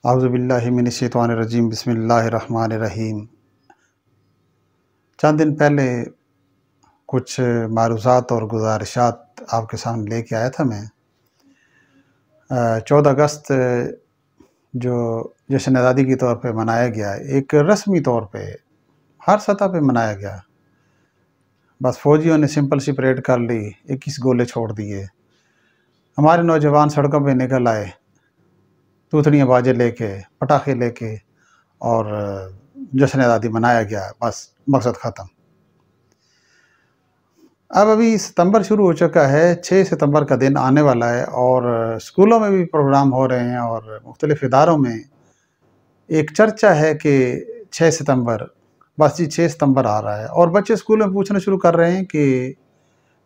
औज़ुबिल्लाहि मिनश्शैतानिर्रजीम बिस्मिल्लाहिर्रहमानिर्रहीम। चंद दिन पहले कुछ मारूज़ात और गुज़ारिशात आपके सामने लेके आया था मैं। 14 अगस्त जो जश्न आज़ादी के तौर पे मनाया गया, एक रस्मी तौर पे हर सतह पे मनाया गया। बस फ़ौजियों ने सिंपल सी परेड कर ली, 21 गोले छोड़ दिए। हमारे नौजवान सड़कों पे निकल आए, तूतड़ियाँ बाजे लेके, पटाखे लेके, और जश्न आज़ादी मनाया गया। बस मकसद ख़त्म। अब अभी सितंबर शुरू हो चुका है, 6 सितंबर का दिन आने वाला है और स्कूलों में भी प्रोग्राम हो रहे हैं और मुख्तलिफ़ इदारों में एक चर्चा है कि 6 सितंबर, बस जी 6 सितंबर आ रहा है और बच्चे स्कूल में पूछना शुरू कर रहे हैं कि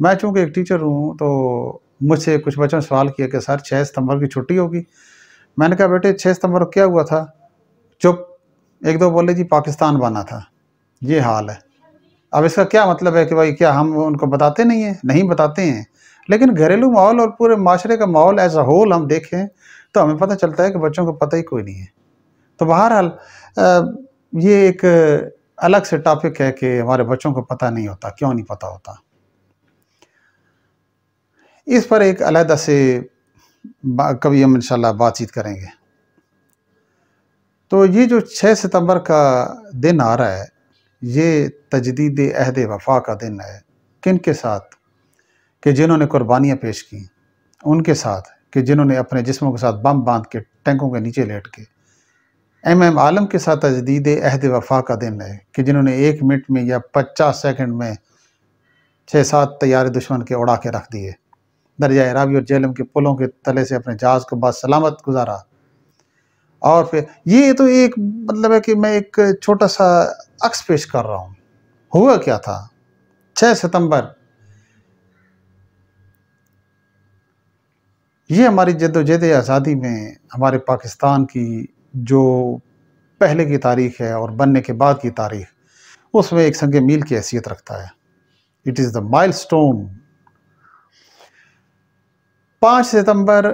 मैं चूँकि एक टीचर हूँ, तो मुझसे कुछ बच्चों ने सवाल किया कि सर 6 सितंबर की छुट्टी होगी? मैंने कहा बेटे 6 सितंबर को क्या हुआ था? चुप। 1-2 बोले जी पाकिस्तान बना था। ये हाल है। अब इसका क्या मतलब है कि भाई क्या हम उनको बताते नहीं हैं? नहीं बताते हैं, लेकिन घरेलू माहौल और पूरे माशरे का माहौल एज़ अ होल हम देखें तो हमें पता चलता है कि बच्चों को पता ही कोई नहीं है। तो बहरहाल ये एक अलग से टॉपिक है कि हमारे बच्चों को पता नहीं होता, क्यों नहीं पता होता? इस पर एक अलहदा से कभी हम इंशाल्लाह बातचीत करेंगे। तो ये जो 6 सितंबर का दिन आ रहा है, ये तजदीद अहद वफ़ा का दिन है। किन के साथ? कि जिन्होंने कुर्बानियाँ पेश की, उनके साथ कि जिन्होंने अपने जिस्मों के साथ बम बांध के टैंकों के नीचे लेट के। एम आलम के साथ तजदीद अहद वफ़ा का दिन है कि जिन्होंने 1 मिनट में या 50 सेकंड में 6-7 तैयारे दुश्मन के उड़ा के रख दिए। दरियाए रावी और जेहलम के पुलों के तले से अपने जहाज़ को बासलामत गुजारा। और फिर ये तो एक मतलब है कि मैं एक छोटा-सा अक्स पेश कर रहा हूँ। हुआ क्या था? 6 सितंबर, ये हमारी जद्दोजहद आज़ादी में हमारे पाकिस्तान की जो पहले की तारीख़ है और बनने के बाद की तारीख़, उसमें एक संग मील की हैसियत रखता है। It is the milestone. 5 सितंबर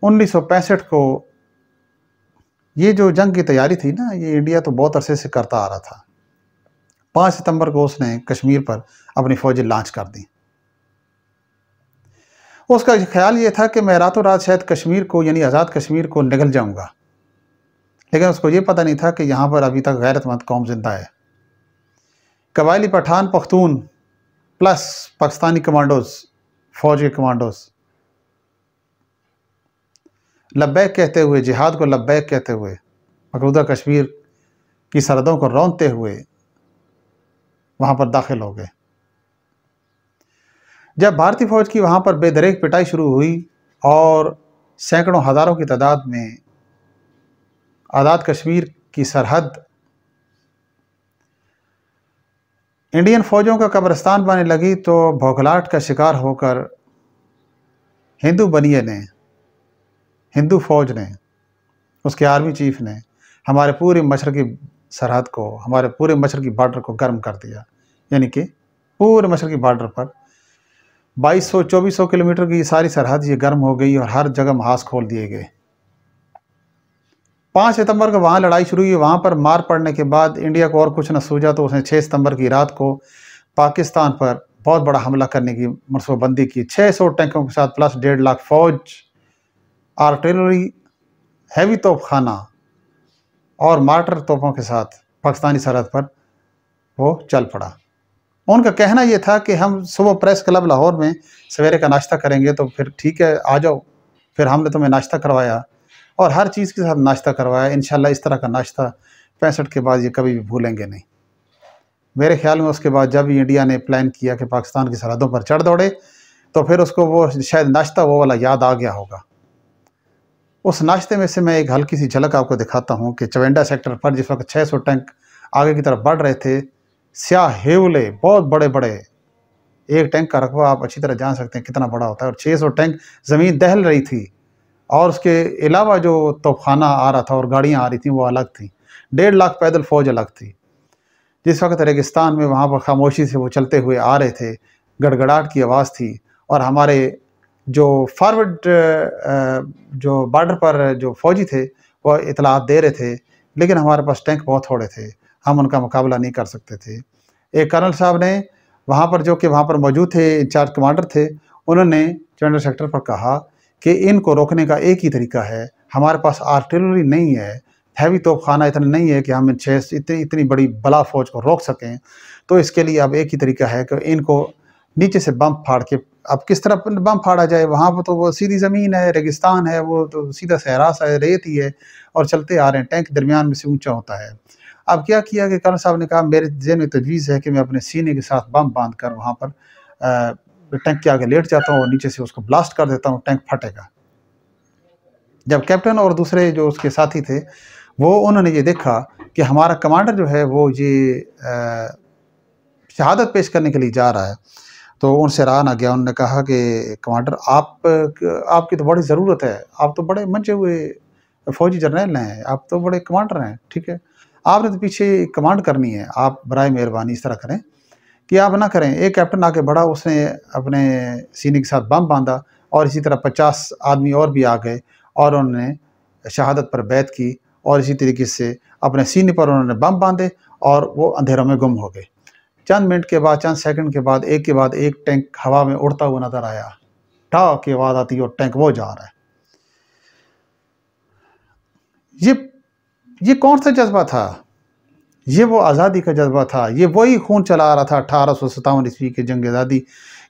1965 को ये जो जंग की तैयारी थी ना, ये इंडिया तो बहुत अरसे से करता आ रहा था। 5 सितंबर को उसने कश्मीर पर अपनी फ़ौजें लॉन्च कर दी। उसका ख़्याल ये था कि मैं रातों रात शायद कश्मीर को यानी आज़ाद कश्मीर को निगल जाऊँगा। लेकिन उसको ये पता नहीं था कि यहाँ पर अभी तक गैरतमंद कौम ज़िंदा है। कबायली पठान पख्तून प्लस पाकिस्तानी कमांडोज़, फ़ौज के कमांडोज़ लब्बैक कहते हुए, जिहाद को लब्बैक कहते हुए, मकबूजा कश्मीर की सरहदों को रौंदते हुए वहाँ पर दाखिल हो गए। जब भारतीय फ़ौज की वहाँ पर बेदरेक पिटाई शुरू हुई और सैकड़ों हज़ारों की तादाद में आज़ाद कश्मीर की सरहद इंडियन फ़ौजों का कब्रिस्तान बनने लगी, तो भौखलाहट का शिकार होकर हिंदू बनिए ने, हिंदू फ़ौज ने, उसके आर्मी चीफ ने हमारे पूरे मशरक़ी सरहद को, हमारे पूरे मशरक़ी बॉर्डर को गर्म कर दिया। यानी कि पूरे मशरक़ी बॉर्डर पर 2200-2400 किलोमीटर की सारी सरहद ये गर्म हो गई और हर जगह महाज खोल दिए गए। 5 सितंबर को वहाँ लड़ाई शुरू हुई। वहाँ पर मार पड़ने के बाद इंडिया को और कुछ न सूझा, तो उसने 6 सितंबर की रात को पाकिस्तान पर बहुत बड़ा हमला करने की मनसूबाबंदी की। 600 टैंकों के साथ प्लस 1.5 लाख फ़ौज, आर्टिलरी, हैवी तोपखाना और मार्टर तोपों के साथ पाकिस्तानी सरहद पर वो चल पड़ा। उनका कहना ये था कि हम सुबह प्रेस क्लब लाहौर में सवेरे का नाश्ता करेंगे, तो फिर ठीक है आ जाओ। फिर हमने तुम्हें नाश्ता करवाया और हर चीज़ के साथ नाश्ता करवाया। इंशाल्लाह इस तरह का नाश्ता 65 के बाद ये कभी भी भूलेंगे नहीं। मेरे ख्याल में उसके बाद जब इंडिया ने प्लान किया कि पाकिस्तान की सरहदों पर चढ़ दौड़े, तो फिर उसको वो शायद नाश्ता वो वाला याद आ गया होगा। उस नाश्ते में से मैं एक हल्की सी झलक आपको दिखाता हूँ कि चवेंडा सेक्टर पर जिस वक्त 600 टैंक आगे की तरफ बढ़ रहे थे, स्याह हेवले बहुत बड़े-बड़े, एक टैंक का रकबा आप अच्छी तरह जान सकते हैं कितना बड़ा होता है, और 600 टैंक ज़मीन दहल रही थी और उसके अलावा जो तोपखाना आ रहा था और गाड़ियाँ आ रही थी वो अलग थी। 1.5 लाख पैदल फ़ौज अलग थी। जिस वक्त रेगिस्तान में वहाँ पर खामोशी से वो चलते हुए आ रहे थे, गड़गड़ाहट की आवाज़ थी और हमारे जो फॉरवर्ड जो बॉर्डर पर जो फौजी थे वो इतलात दे रहे थे, लेकिन हमारे पास टैंक बहुत थोड़े थे, हम उनका मुकाबला नहीं कर सकते थे। एक कर्नल साहब ने वहाँ पर, जो कि वहाँ पर मौजूद थे, इंचार्ज कमांडर थे, उन्होंने जनरल सेक्टर पर कहा कि इनको रोकने का एक ही तरीका है, हमारे पास आर्टिलरी नहीं है, हैवी तोपखाना इतना नहीं है कि हम इतनी बड़ी बला फौज को रोक सकें। तो इसके लिए अब एक ही तरीका है कि इनको नीचे से बम फाड़ के, अब किस तरह बम फाड़ा जाए, वहाँ पर तो वो सीधी ज़मीन है, रेगिस्तान है, वो तो सीधा सहरा सा है, रेत ही है और चलते आ रहे हैं, टैंक दरमियान में से ऊंचा होता है। अब क्या किया कि कर्नल साहब ने कहा मेरे ज़हन में तजवीज़ है कि मैं अपने सीने के साथ बम बांध कर वहाँ पर टैंक के आगे लेट जाता हूँ और नीचे से उसको ब्लास्ट कर देता हूँ, टैंक फटेगा। जब कैप्टन और दूसरे जो उसके साथी थे वो उन्होंने ये देखा कि हमारा कमांडर जो है वो ये शहादत पेश करने के लिए जा रहा है, तो उनसे रहा ना गया। उन्होंने कहा कि कमांडर आपकी तो बड़ी ज़रूरत है, आप तो बड़े मंचे हुए फौजी जर्नल हैं, आप तो बड़े कमांडर हैं, ठीक है, आपने तो पीछे कमांड करनी है, आप बराए मेहरबानी इस तरह करें कि आप ना करें। एक कैप्टन आगे बढ़ा, उसने अपने सीने के साथ बम बांधा और इसी तरह 50 आदमी और भी आ गए और उन्होंने शहादत पर बैत की और इसी तरीके से अपने सीने पर उन्होंने बम बांधे और वो अंधेरों में गुम हो गए। चंद मिनट के बाद, चंद सेकंड के बाद एक टैंक हवा में उड़ता हुआ नजर आया, ठा की आवाज़ आती है और टैंक वो जा रहा है। ये कौन सा जज्बा था? ये वो आज़ादी का जज्बा था, ये वही खून चला रहा था 1857 ईस्वी के जंग आज़ादी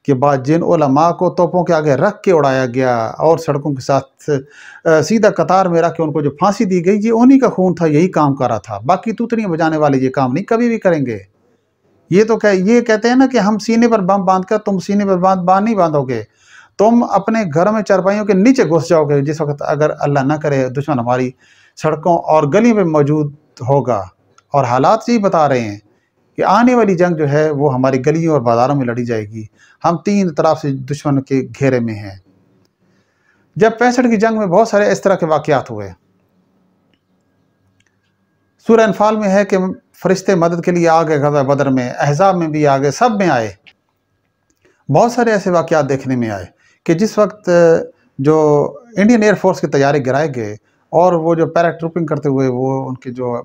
के बाद, जिन उलमा को तोपों के आगे रख के उड़ाया गया और सड़कों के साथ सीधा कतार में रख के उनको जो फांसी दी गई, ये उन्हीं का खून था, यही काम कर रहा था। बाकी तूतनियाँ बजाने वाले ये काम नहीं कभी भी करेंगे। ये कहते हैं ना कि हम सीने पर बम बांध कर, तुम सीने पर बांध नहीं बांधोगे, तुम अपने घर में चारपाइयों के नीचे घुस जाओगे जिस वक्त अगर अल्लाह ना करे दुश्मन हमारी सड़कों और गलियों में मौजूद होगा। और हालात यही बता रहे हैं कि आने वाली जंग जो है वो हमारी गलियों और बाजारों में लड़ी जाएगी। हम तीन तरफ से दुश्मन के घेरे में हैं। जब 65 की जंग में बहुत सारे इस तरह के वाकयात हुए। सूरह अनफाल में है कि फरिश्ते मदद के लिए आ गए, ग़ज़वा बदर में, अहज़ाब में भी आ गए, सब में आए। बहुत सारे ऐसे वाकयात देखने में आए कि जिस वक्त जो इंडियन एयरफोर्स के तैयारे गिराए गए और वो जो पैराट्रूपिंग करते हुए वो उनके जो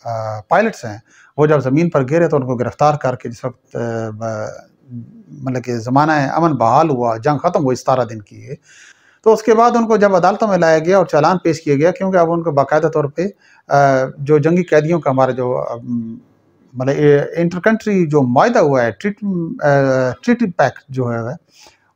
पायलट्स हैं वो जब ज़मीन पर गिरे तो उनको गिरफ्तार करके, जिस वक्त मतलब कि ज़माना अमन बहाल हुआ, जंग ख़त्म हुई 17 दिन की है, तो उसके बाद उनको जब अदालतों में लाया गया और चालान पेश किया गया, क्योंकि अब उनको बाकायदा तौर पे जो जंगी कैदियों का हमारा जो मतलब इंटर कंट्री जो मायदा हुआ है, ट्रीटी पैक्ट जो है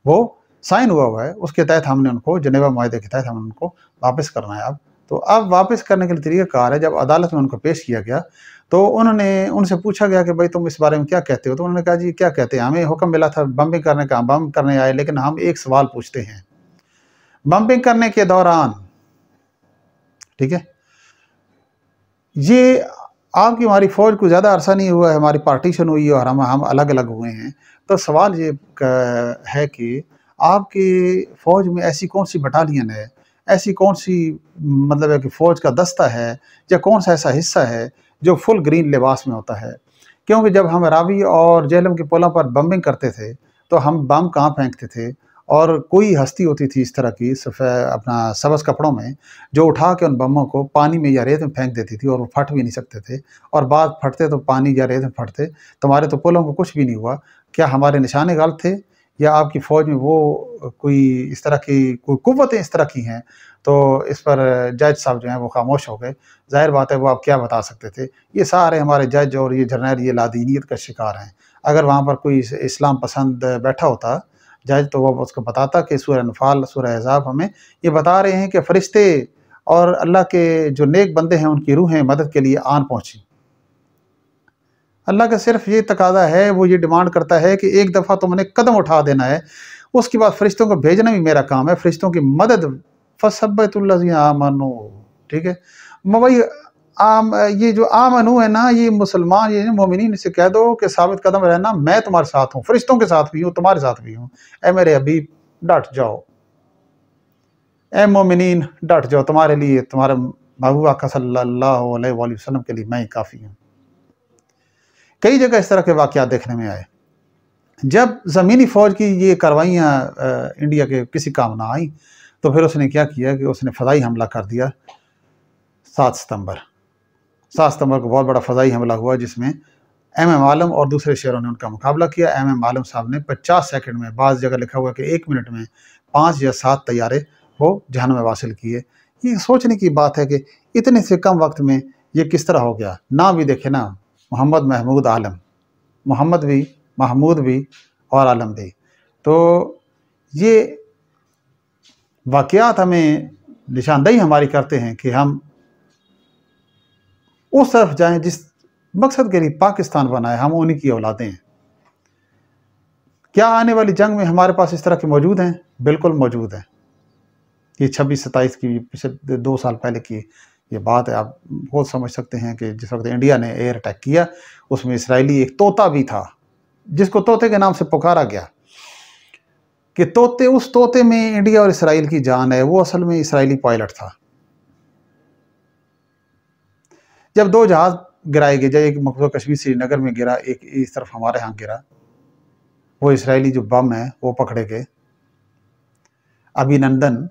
वो साइन हुआ है, उसके तहत हमने उनको, जनेवा मायदे के तहत हमने उनको वापस करना है। तो अब वापस करने के लिए तरीक़ाकार है, जब अदालत में उनको पेश किया गया तो उनसे पूछा गया कि भाई तुम इस बारे में क्या कहते हो? तो उन्होंने कहा जी क्या कहते हैं, हमें हुक्म मिला था बम्बिंग करने का, हम बम करने आए, लेकिन हम एक सवाल पूछते हैं, बम्बिंग करने के दौरान, ठीक है, ये आपकी हमारी फ़ौज को ज़्यादा अरसा नहीं हुआ है, हमारी पार्टीशन हुई है और हम अलग अलग हुए हैं, तो सवाल ये है कि आपकी फ़ौज में ऐसी कौन सी बटालियन है, ऐसी कौन सी मतलब है कि फ़ौज का दस्ता है या कौन सा ऐसा हिस्सा है जो फुल ग्रीन लिबास में होता है? क्योंकि जब हम रावी और जेहलम के पुलों पर बम्बिंग करते थे तो हम बम कहाँ फेंकते थे, और कोई हस्ती होती थी इस तरह की अपना सब्ज़ कपड़ों में, जो उठा के उन बमों को पानी में या रेत में फेंक देती थी और वो फट भी नहीं सकते थे, और बाद फटते तो पानी या रेत में फटते, तुम्हारे तो पुलों को कुछ भी नहीं हुआ। क्या हमारे निशाने गलत थे या आपकी फ़ौज में वो कोई इस तरह की कोई कुव्वतें इस तरह की हैं? तो इस पर जज साहब जो हैं वो खामोश हो गए। ज़ाहिर बात है वो आप क्या बता सकते थे। ये सारे हमारे जज और ये जर्नैल ये लादीनियत का शिकार हैं। अगर वहाँ पर कोई इस्लाम पसंद बैठा होता जज, तो वो उसको बताता कि सूरह अनफाल, सूरह अहज़ाब हमें ये बता रहे हैं कि फ़रिश्ते और अल्लाह के जो नेक बंदे हैं उनकी रूहें मदद के लिए आन पहुँची। अल्लाह का सिर्फ ये तकाज़ा है, वो ये डिमांड करता है कि एक दफ़ा तुमने कदम उठा देना है, उसके बाद फ़रिश्तों को भेजना भी मेरा काम है, फ़रिश्तों की मदद, फ़सब्बतुल्लज़ीना आमनू, ठीक है। वही ये जो आमनू है ना, ये मुसलमान, ये मोमिनीन से कह दो कि साबित कदम रहना, मैं तुम्हारे साथ हूँ, फ़रिश्तों के साथ भी हूँ, तुम्हारे साथ भी हूँ। ए मेरे हबीब डट जाओ, ए मोमिनीन डट जाओ, तुम्हारे लिए, तुम्हारे महबूब आका सल्लल्लाहु अलैहि वसल्लम के लिए मैं ही काफ़ी हूँ। कई जगह इस तरह के वाक़यात देखने में आए। जब ज़मीनी फ़ौज की ये कार्रवाइयाँ इंडिया के किसी काम ना आई, तो फिर उसने क्या किया कि उसने फ़ज़ाई हमला कर दिया 7 सितंबर। 7 सितंबर को बहुत बड़ा फ़ज़ाई हमला हुआ, जिसमें एमएम आलम और दूसरे शेरों ने उनका मुकाबला किया। एमएम आलम साहब ने 50 सेकंड में, बाज़ जगह लिखा हुआ कि 1 मिनट में 5 या 7 तैयारे वो जहन्नुम में वासिल किए। ये सोचने की बात है कि इतने से कम वक्त में ये किस तरह हो गया। नाम भी देखे ना, मोहम्मद महमूद आलम, मोहम्मद भी, महमूद भी और आलम भी। तो ये वाक़यात हमें निशानदेही हमारी करते हैं कि हम उस तरफ जाएँ जिस मकसद के लिए पाकिस्तान बना है, हम उन्हीं की औलादें हैं। क्या आने वाली जंग में हमारे पास इस तरह के मौजूद हैं? बिल्कुल मौजूद हैं। ये 26-27 की पिछले 2 साल पहले की ये बात है। आप खुद समझ सकते हैं कि जिस वक़्त इंडिया ने एयर अटैक किया, उसमें इसराइली एक तोता भी था, जिसको तोते के नाम से पुकारा गया कि तोते, उस तोते में इंडिया और इसराइल की जान है। वो असल में इसराइली पायलट था। जब 2 जहाज़ गिराए गए, जब एक मकबूजा कश्मीर श्रीनगर में गिरा, एक इस तरफ हमारे यहाँ गिरा, वो इसराइली जो बम है वो पकड़े गए। अभिनंदन,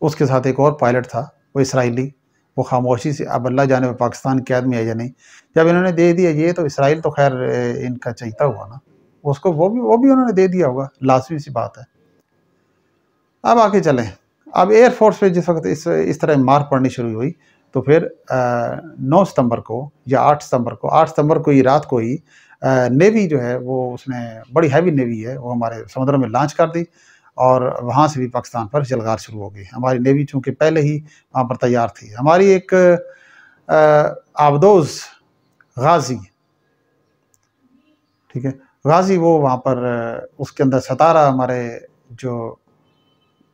उसके साथ एक और पायलट था, वो इसराइली, वो खामोशी से, अब अल्लाह जाने वो पाकिस्तान की कैद में है या नहीं। जब इन्होंने दे दिया ये, तो इसराइल तो खैर इनका चहीता हुआ ना, उसको वो भी उन्होंने दे दिया होगा, लाज़मी सी बात है। अब आगे चलें। अब एयरफोर्स पे जिस वक्त इस तरह मार पड़नी शुरू हुई, तो फिर 9 सितंबर को या 8 सितंबर को ही रात को ही नेवी जो है वो, उसने बड़ी हैवी नेवी है वो हमारे समुद्र में लॉन्च कर दी, और वहाँ से भी पाकिस्तान पर जलगार शुरू हो गई। हमारी नेवी चूँकि पहले ही वहाँ पर तैयार थी। हमारी एक आबदोज़ गाज़ी, ठीक है, गाज़ी, वो वहाँ पर उसके अंदर 17 हमारे जो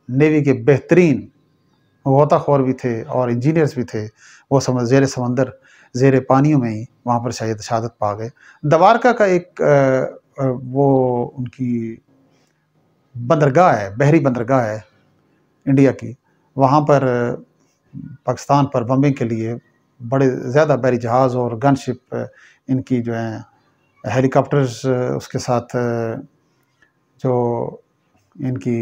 नेवी के बेहतरीन गोताखोर भी थे और इंजीनियर्स भी थे, वो ज़ेर समंदर, ज़ेर पानियों में ही वहाँ पर शहादत पा गए। द्वारका का एक वो उनकी बंदरगाह है, बहरी बंदरगाह है इंडिया की, वहाँ पर पाकिस्तान पर बम्बिंग के लिए बड़े ज़्यादा बहरी जहाज़ और गनशिप इनकी जो हैं, हेलीकॉप्टर्स, उसके साथ जो इनकी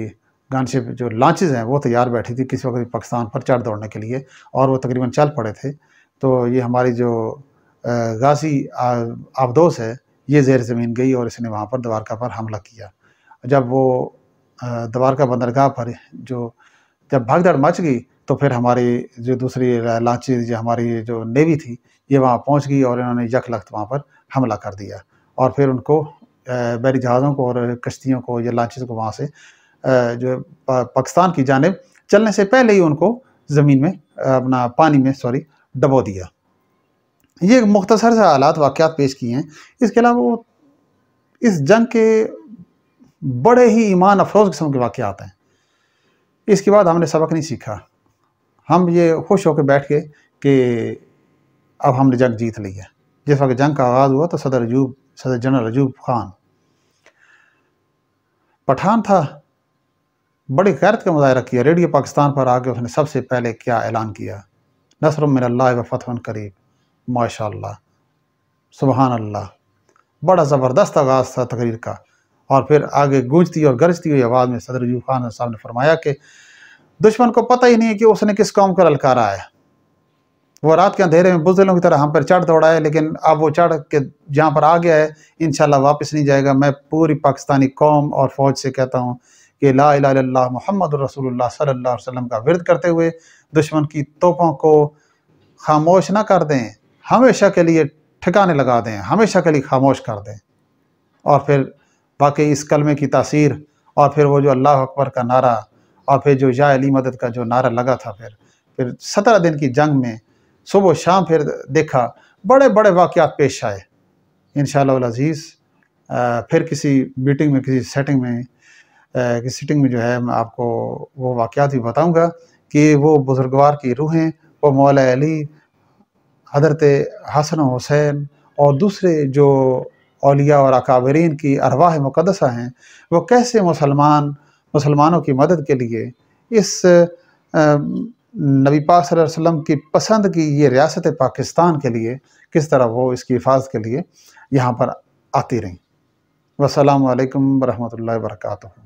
गनशिप जो लॉन्चेस हैं वो तैयार बैठी थी किसी वक्त पाकिस्तान पर चढ़ दौड़ने के लिए, और वो तकरीबन चल पड़े थे। तो ये हमारी जो गाज़ी आबदोस है, ये ज़ेर ज़मीन गई और इसने वहाँ पर द्वारका पर हमला किया। जब वो द्वारका बंदरगाह पर जब भागदड़ मच गई, तो फिर हमारी जो दूसरी लॉन्चेस, जो हमारी जो नेवी थी, ये वहाँ पहुँच गई और इन्होंने यकलख्त वहाँ पर हमला कर दिया, और फिर उनको बहरी जहाज़ों को और कश्तियों को या लॉन्चेस को वहाँ से जो पाकिस्तान की जानिब चलने से पहले ही उनको ज़मीन में, अपना पानी में डबो दिया। ये मुख्तसर से हालात वाक़यात पेश किए हैं। इसके अलावा वो इस जंग के बड़े ही ईमान अफरोज़ किस्म के वाक़यात हैं। इसके बाद हमने सबक नहीं सीखा। हम ये खुश होकर बैठ गए कि अब हमने जंग जीत ली है। जिस वक्त जंग का आगाज़ हुआ, तो सदर जनरल अयूब खान पठान था, बड़ी गैरत का मुज़ाहिरा किया। रेडियो पाकिस्तान पर आके उसने सबसे पहले क्या ऐलान किया, नस्रुम मिनल्लाहि व फतहुन करीब, माशाअल्लाह, सुबहान अल्लाह। बड़ा ज़बरदस्त आगाज़ था तकरीर का। और फिर आगे गूंजती और गरजती हुई आवाज़ में सदर अयूब खान साहब ने फरमाया कि दुश्मन को पता ही नहीं है कि उसने किस कौम को ललकारा है। वो रात के अंधेरे में बुज़दिलों की तरह हम पर चढ़ दौड़ा है, लेकिन अब वो चढ़ के जहाँ पर आ गया है, इंशाअल्लाह वापस नहीं जाएगा। मैं पूरी पाकिस्तानी कौम और फ़ौज से कहता हूँ कि ला इलाहा इल्लल्लाह मुहम्मदुर रसूलुल्लाह सल्लल्लाहु अलैहि वसल्लम का विर्द करते हुए दुश्मन की तोपों को खामोश ना कर दें, हमेशा के लिए ठिकाने लगा दें, हमेशा के लिए खामोश कर दें। और फिर वाकई इस कलमे की तासीर, और फिर वो जो अल्लाह अकबर का नारा, और फिर जो या अली मदद का जो नारा लगा था, फिर 17 दिन की जंग में सुबह शाम फिर देखा बड़े बड़े वाक़यात पेश आए। इंशाअल्लाह अज़ीज़ फिर किसी मीटिंग में, किसी सेटिंग में, किसी सिटिंग में जो है, मैं आपको वो वाक़यात भी बताऊँगा कि वो बुज़ुर्गवार की रूहें, वो मौला अली, हज़रत हसन हुसैन और दूसरे जो औलिया और अकाबरीन की अरवाह मुक़द्दसा हैं, वो कैसे मुसलमानों की मदद के लिए इस नबी पाक सल्लल्लाहु अलैहि वसल्लम की पसंद की ये रियासत पाकिस्तान के लिए किस तरह वो इसकी हिफाज़त के लिए यहाँ पर आती रहीं। वस्सलामु अलैकुम वरहमतुल्लाहि वबरकातुहू।